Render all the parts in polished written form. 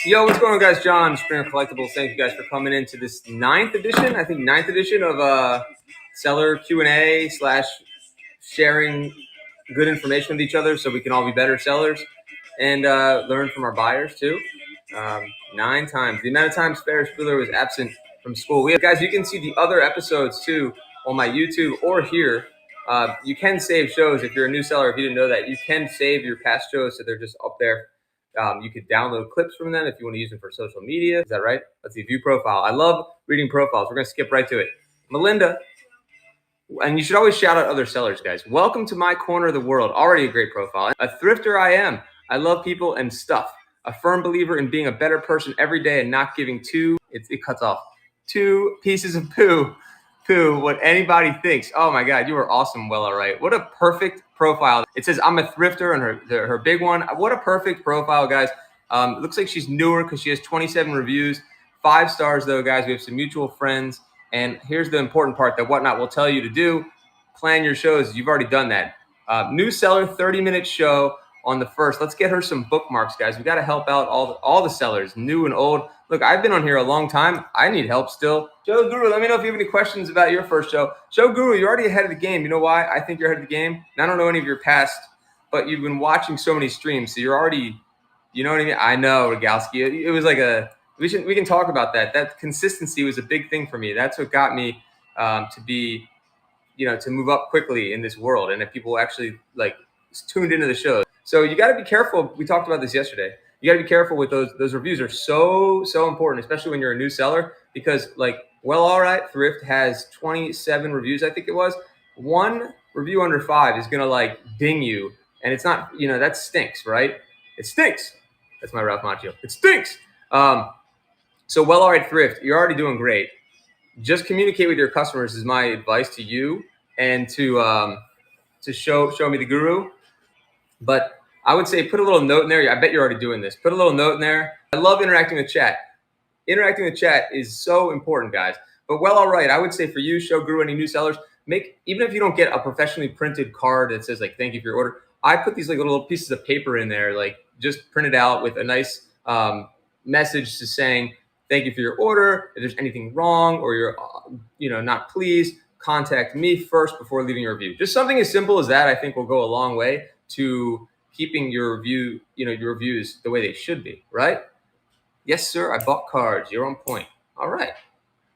Yo, what's going on, guys? John, Springer Collectibles. Thank you guys for coming into this ninth edition of seller Q&A slash sharing good information with each other so we can all be better sellers and learn from our buyers too. 9 times. The amount of times Ferris Bueller was absent from school. Guys, you can see the other episodes too on my YouTube or here. You can save shows if you're a new seller. If you didn't know that, you can save your past shows so they're just up there. You could download clips from them if you want to use them for social media. Is that right? Let's see, view profile. I love reading profiles. We're going to skip right to it. Melinda, and you should always shout out other sellers, guys. Welcome to my corner of the world. Already a great profile. A thrifter I am. I love people and stuff. A firm believer in being a better person every day and not giving it cuts off, 2 pieces of poo what anybody thinks. Oh my God, you are awesome. Well, all right. What a perfect profile. It says I'm a thrifter and her big one. What a perfect profile, guys. It looks like she's newer because she has 27 reviews, 5 stars though, guys. We have some mutual friends. And here's the important part that Whatnot will tell you to do. Plan your shows. You've already done that. New seller, 30-minute show on the 1st. Let's get her some bookmarks, guys. We got to help out all the sellers, new and old. Look, I've been on here a long time. I need help still. Show Guru, let me know if you have any questions about your first show. Show Guru, you're already ahead of the game. You know why I think you're ahead of the game? And I don't know any of your past, but you've been watching so many streams, so you're already, you know what I mean? I know, Rogalski. It was like we can talk about that. That consistency was a big thing for me. That's what got me to move up quickly in this world, and that people actually like tuned into the show. So you got to be careful. We talked about this yesterday. You got to be careful with those reviews. Are so important, especially when you're a new seller, because Well, all right, Thrift has 27 reviews. I think it was 1 review under 5 is gonna ding you, and it's not. That stinks, right? It stinks. That's my Ralph Macchio. It stinks. So Well, all right, Thrift, you're already doing great. Just communicate with your customers is my advice to you, and to show me the Guru. But I would say put a little note in there. I bet you're already doing this. Put a little note in there. I love interacting with chat. Interacting with chat is so important, guys. But Well, all right, I would say for you, show Guru any new sellers. Even if you don't get a professionally printed card that says thank you for your order, I put these little pieces of paper in there, just print it out with a nice message to saying thank you for your order. If there's anything wrong or you're not pleased, contact me first before leaving a review. Just something as simple as that, I think, will go a long way to keeping your reviews the way they should be, right? Yes, sir, I bought cards. You're on point. All right.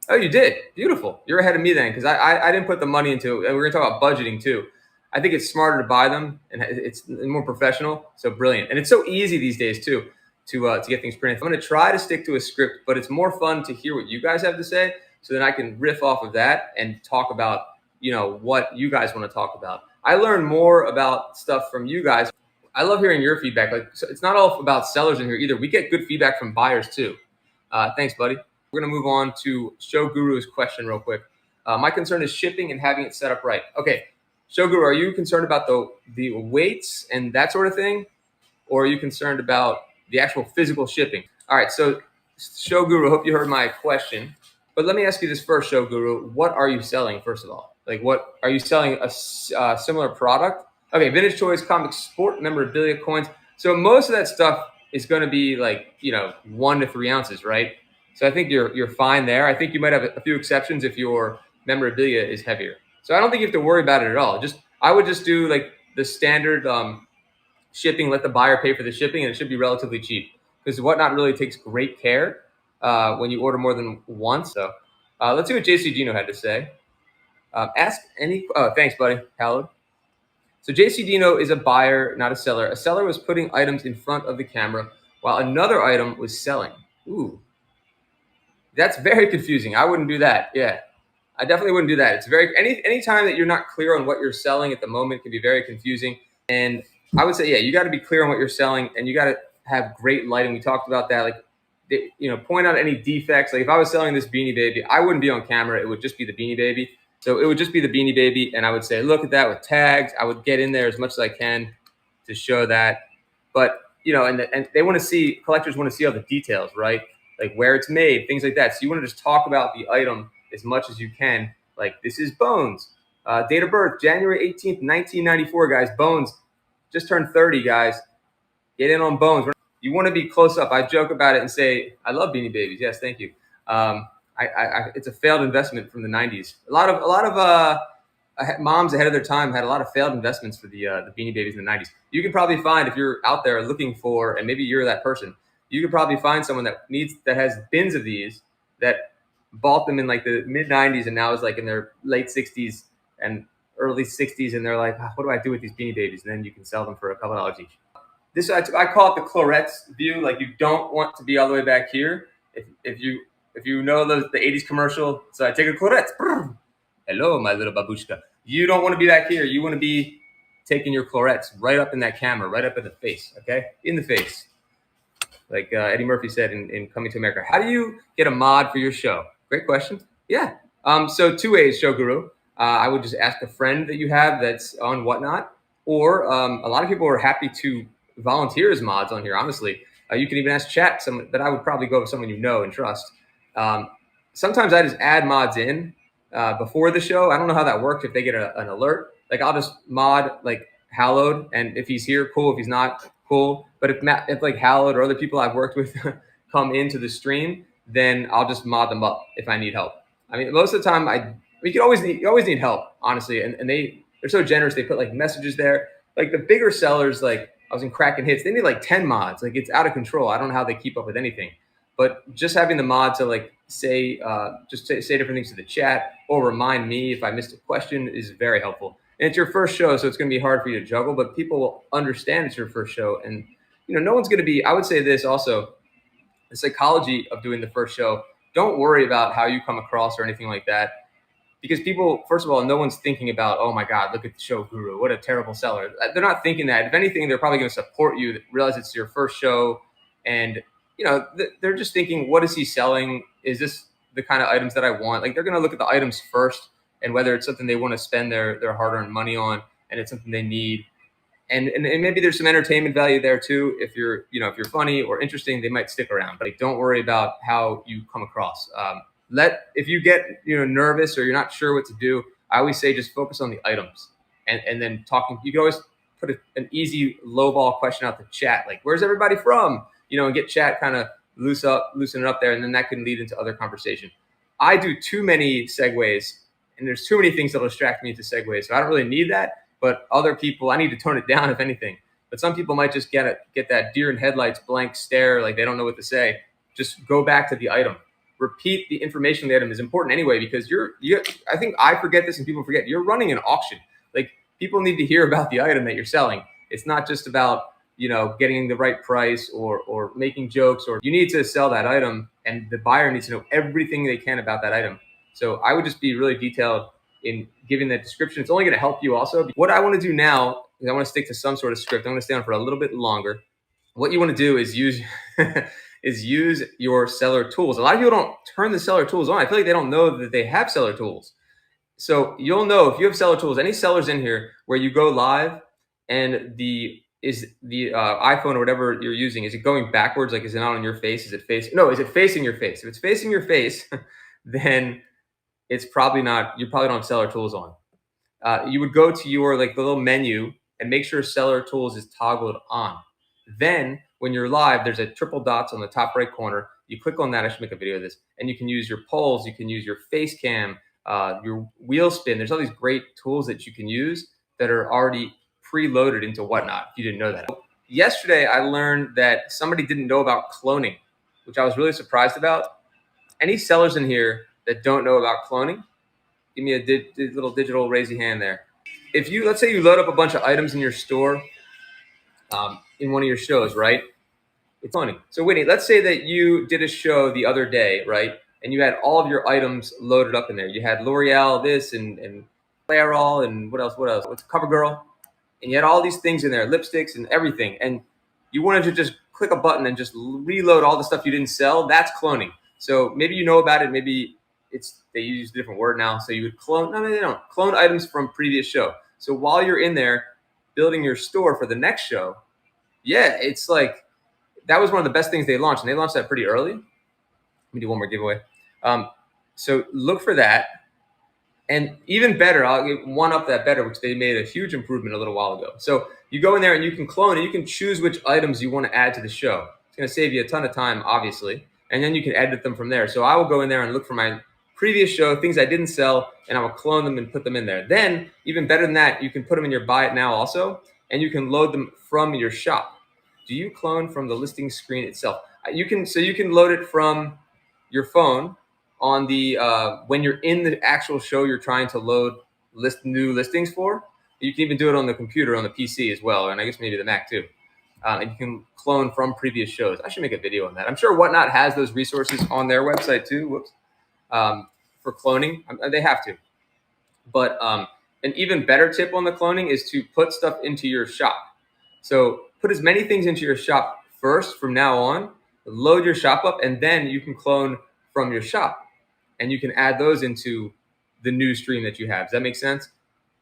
Oh, you did? Beautiful. You're ahead of me then, because I didn't put the money into it. And we're going to talk about budgeting too. I think it's smarter to buy them, and it's more professional. So brilliant. And it's so easy these days too to get things printed. I'm going to try to stick to a script, but it's more fun to hear what you guys have to say, so then I can riff off of that and talk about what you guys want to talk about. I learn more about stuff from you guys. I love hearing your feedback. So it's not all about sellers in here either. We get good feedback from buyers too. Thanks, buddy. We're going to move on to Show Guru's question real quick. My concern is shipping and having it set up right. Okay, Show Guru, are you concerned about the weights and that sort of thing? Or are you concerned about the actual physical shipping? All right, so Show Guru, hope you heard my question. But let me ask you this first, Show Guru. What are you selling, first of all? What are you selling? A similar product? Okay, vintage toys, comics, sport, memorabilia, coins. So most of that stuff is going to be 1 to 3 ounces, right? So I think you're fine there. I think you might have a few exceptions if your memorabilia is heavier. So I don't think you have to worry about it at all. I would just do the standard shipping, let the buyer pay for the shipping, and it should be relatively cheap, because Whatnot really takes great care when you order more than once. So let's see what JC Dino had to say. Thanks, buddy, Howard. So JC Dino is a buyer, not a seller. A seller was putting items in front of the camera while another item was selling. Ooh, that's very confusing. I wouldn't do that. Yeah, I definitely wouldn't do that. It's any time that you're not clear on what you're selling at the moment can be very confusing. And I would say, yeah, you got to be clear on what you're selling, and you got to have great lighting. We talked about that. Point out any defects. If I was selling this Beanie Baby, I wouldn't be on camera. It would just be the Beanie Baby. So it would just be the Beanie Baby, and I would say, look at that with tags. I would get in there as much as I can to show that. But, and they want to see, collectors want to see all the details, right? Where it's made, things like that. So you want to just talk about the item as much as you can. This is Bones. Date of birth, January 18th, 1994, guys. Bones just turned 30, guys. Get in on Bones. You want to be close up. I joke about it and say, I love Beanie Babies. Yes, thank you. It's a failed investment from the '90s. A lot of moms ahead of their time had a lot of failed investments for the Beanie Babies in the '90s. You can probably find, if you're out there looking for, and maybe you're that person, you could probably find someone that has bins of these that bought them in like the mid '90s and now is like in their late '60s and early '60s, and they're like, what do I do with these Beanie Babies? And then you can sell them for a couple dollars each. This I call it the Clorets view. Like, you don't want to be all the way back here. If you know the '80s commercial, so I take a Clorets. Hello, my little babushka. You don't want to be back here. You want to be taking your Clorets right up in that camera, right up in the face. Okay, in the face. Like Eddie Murphy said in Coming to America. How do you get a mod for your show? Great question. Yeah. So two ways, Show Guru. I would just ask a friend that you have that's on Whatnot, or a lot of people are happy to volunteer as mods on here. Honestly, you can even ask chat. But I would probably go with someone you know and trust. Sometimes I just add mods in before the show. I don't know how that works. If they get an alert, like I'll just mod like Hallowed, and if he's here, cool. If he's not, cool. But if like Hallowed or other people I've worked with come into the stream, then I'll just mod them up if I need help. I mean, most of the time, you always need help, honestly. And they're so generous. They put like messages there. Like the bigger sellers, like I was in Kraken Hits, they need like 10 mods. Like, it's out of control. I don't know how they keep up with anything. But just having the mod to like say different things to the chat or remind me if I missed a question is very helpful. And it's your first show, so it's going to be hard for you to juggle, but people will understand it's your first show. And, no one's going to be, I would say this also, the psychology of doing the first show, don't worry about how you come across or anything like that. Because people, first of all, no one's thinking about, oh my God, look at the Show Guru, what a terrible seller. They're not thinking that. If anything, they're probably going to support you, realize it's your first show. And, they're just thinking, what is he selling? Is this the kind of items that I want? Like, they're going to look at the items first, and whether it's something they want to spend their hard-earned money on, and it's something they need. And maybe there's some entertainment value there too. If you're funny or interesting, they might stick around. But don't worry about how you come across. If you get nervous or you're not sure what to do, I always say just focus on the items, and then talking. You can always put an easy lowball question out the chat, like, where's everybody from? And get chat kind of loosen it up there, and then that can lead into other conversation. I do too many segues, and there's too many things that'll distract me into segues, so I don't really need that. But other people, I need to tone it down, if anything. But some people might just get that deer in headlights blank stare, like they don't know what to say. Just go back to the item. Repeat the information of the item is important anyway, because I think I forget this and people forget. You're running an auction. Like, people need to hear about the item that you're selling. It's not just about getting the right price or making jokes, or you need to sell that item, and the buyer needs to know everything they can about that item. So I would just be really detailed in giving that description. It's only going to help you also. What I want to do now is I want to stick to some sort of script. I'm going to stay on for a little bit longer. What you want to do is use your seller tools. A lot of people don't turn the seller tools on. I feel like they don't know that they have seller tools. So you'll know if you have seller tools. Any sellers in here where you go live and the iPhone or whatever you're using, is it going backwards? Like, is it not on your face? Is it facing your face? If it's facing your face, then it's probably not. You probably don't have seller tools on. You would go to your the little menu and make sure seller tools is toggled on. Then when you're live, there's a triple dots on the top right corner. You click on that. I should make a video of this. And you can use your polls. You can use your face cam, your wheel spin. There's all these great tools that you can use that are already preloaded into Whatnot, if you didn't know that. Yesterday, I learned that somebody didn't know about cloning, which I was really surprised about. Any sellers in here that don't know about cloning, give me a little digital raise your hand there. If let's say you load up a bunch of items in your store, in one of your shows, right? It's cloning. So Whitney, let's say that you did a show the other day, right? And you had all of your items loaded up in there. You had L'Oreal, this, and Clairol, and what else? What's CoverGirl? And you had all these things in there, lipsticks and everything. And you wanted to just click a button and just reload all the stuff you didn't sell. That's cloning. So maybe you know about it. Maybe they use a different word now. So you would clone. No, they don't. Clone items from previous show. So while you're in there building your store for the next show, yeah, it's like that was one of the best things they launched. And they launched that pretty early. Let me do one more giveaway. So look for that. And even better, I'll give one up that better, which they made a huge improvement a little while ago. So you go in there and you can clone and you can choose which items you want to add to the show. It's going to save you a ton of time, obviously. And then you can edit them from there. So I will go in there and look for my previous show, things I didn't sell, and I will clone them and put them in there. Then, even better than that, you can put them in your buy it now also, and you can load them from your shop. Do you clone from the listing screen itself? You can load it from your phone on the when you're in the actual show you're trying to load new listings for. You can even do it on the computer, on the PC as well, and I guess maybe the Mac too. And you can clone from previous shows. I should make a video on that. I'm sure Whatnot has those resources on their website too. Whoops. For cloning, they have to. But an even better tip on the cloning is to put stuff into your shop. So put as many things into your shop first from now on, load your shop up, and then you can clone from your shop. And you can add those into the new stream that you have. Does that make sense?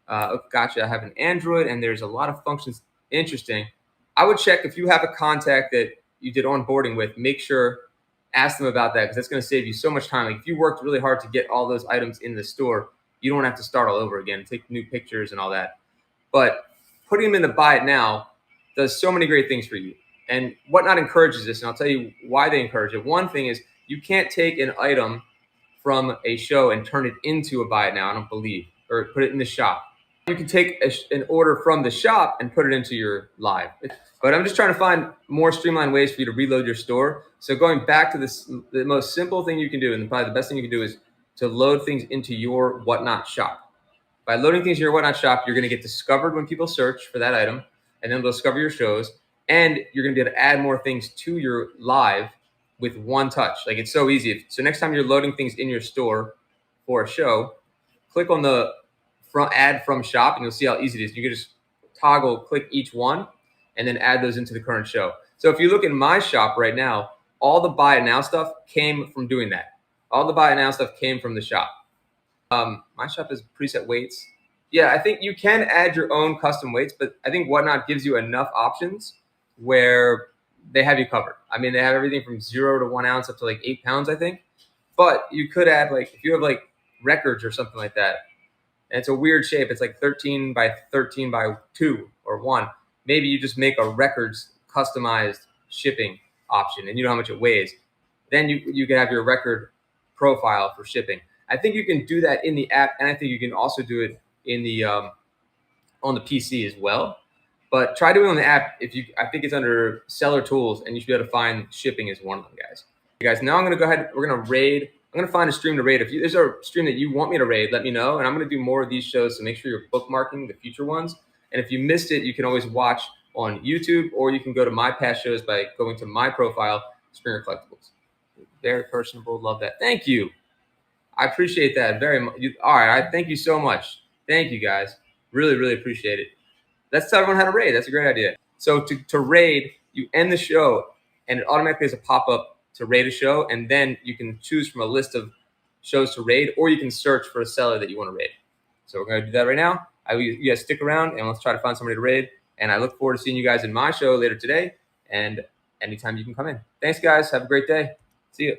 Gotcha. I have an Android, and there's a lot of functions. Interesting. I would check if you have a contact that you did onboarding with. Make sure, ask them about that, because that's going to save you so much time. Like if you worked really hard to get all those items in the store, you don't have to start all over again, take new pictures and all that. But putting them in the buy it now does so many great things for you. And Whatnot encourages this, and I'll tell you why they encourage it. One thing is you can't take an item from a show and turn it into a buy it now, I don't believe, or put it in the shop. You can take an order from the shop and put it into your live. But I'm just trying to find more streamlined ways for you to reload your store. So going back to this, the most simple thing you can do, and probably the best thing you can do, is to load things into your Whatnot shop. By loading things in your Whatnot shop, you're going to get discovered when people search for that item, and then they'll discover your shows, and you're going to be able to add more things to your live with one touch. Like it's so easy. So next time you're loading things in your store for a show, click on the add from shop, and you'll see how easy it is. You can just click each one, and then add those into the current show. So if you look in my shop right now, all the buy it now stuff came from doing that. All the buy it now stuff came from the shop. My shop has preset weights. Yeah, I think you can add your own custom weights, but I think Whatnot gives you enough options where they have you covered. I mean, they have everything from 0 to 1 ounce up to like 8 pounds, I think. But you could add, like, if you have like records or something like that, and it's a weird shape, it's like 13 by 13 by 2 or 1. Maybe you just make a records customized shipping option, and you know how much it weighs. Then you can have your record profile for shipping. I think you can do that in the app, and I think you can also do it in the on the PC as well. But try doing it on the app. I think it's under seller tools, and you should be able to find shipping as one of them, guys. Okay, guys, now I'm gonna go ahead. We're gonna raid. I'm gonna find a stream to raid. If there's a stream that you want me to raid, let me know, and I'm gonna do more of these shows. So make sure you're bookmarking the future ones. And if you missed it, you can always watch on YouTube, or you can go to my past shows by going to my profile, Springer Collectibles. Very personable. Love that. Thank you. I appreciate that very much. All right. Thank you so much. Thank you, guys. Really, really appreciate it. Let's tell everyone how to raid. That's a great idea. So to raid, you end the show, and it automatically has a pop-up to raid a show, and then you can choose from a list of shows to raid, or you can search for a seller that you want to raid. So we're going to do that right now. You guys stick around, and let's try to find somebody to raid. And I look forward to seeing you guys in my show later today, and anytime you can come in. Thanks, guys. Have a great day. See you.